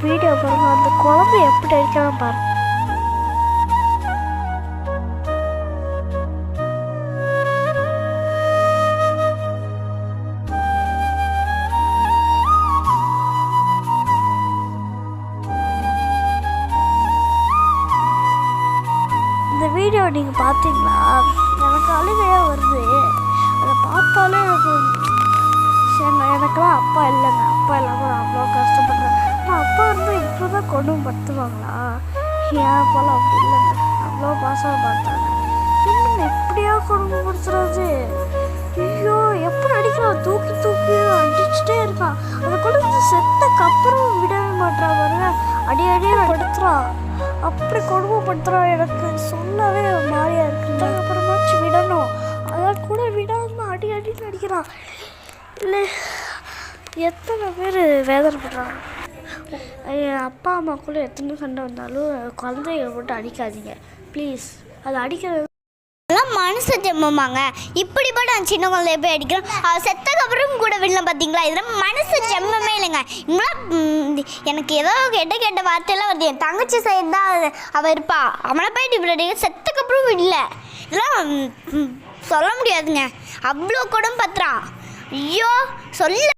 Video பாருங்க, அந்த குழந்தை எப்படி அடிக்கலாம் பாருங்க. இந்த வீடியோ நீங்கள் பார்த்தீங்களா? எனக்கு அழுகையாக வருது. அதை பார்த்தாலே எனக்கெல்லாம் அப்பா இல்லைங்க. அப்பா இல்லாமல் நான் அவ்வளோ கஷ்டப்படுறேன். ஆனால் அப்பா இருந்தால் இப்படி தான் கொடுமைப்படுத்துவாங்களா? ஏன் அப்பாலாம் அப்படி இல்லைங்க. அவ்வளோ பாசமாக பார்த்தாங்க. என்னங்க எப்படியா கொடுமைப்படுத்துறது? ஐயோ, எப்படி அடிக்கிறான்? தூக்கி தூக்கி அடிச்சுட்டே இருக்கான். அந்த குழந்தை செத்தக்கு அப்புறம் விடவே மாட்டான் பாருங்க. அடி அடியே படுத்துறான். அப்படி கொடுமைப்படுத்துறான். எனக்கு சொல்லவே மாதிரியா இருக்கு. அப்புறமாச்சு விடணும். அதான் கூட விடாமல் அடி அடின்னு அடிக்கிறான். இல்லை, எத்தனை பேர் வேதனைப்படுறாங்க. என் அப்பா அம்மாக்குள்ளே எத்தனை சண்டை வந்தாலும் குழந்தைய போட்டு அடிக்காதீங்க ப்ளீஸ். அது அடிக்கிறது மனுஷ ஜென்மமாங்க. இப்படிப்பட்ட அந்த சின்ன குழந்தைய போய் அடிக்கிறோம். செத்தக்கு அப்புறம் கூட விடலாம். பார்த்தீங்களா? இதெல்லாம் மனுஷ ஜென்மமே இல்லைங்க. இவங்களாம் எனக்கு ஏதோ கெட்ட வார்த்தையெல்லாம் வருது. என் தங்கச்சி சைடு தான் அவள் இருப்பா. அவளை போயிட்டு இப்படி அடிக்க செத்தக்கு அப்புறம் விடல. இதெல்லாம் சொல்ல முடியாதுங்க. அவ்வளோ கூட பத்துறான். ஐயோ, சொல்ல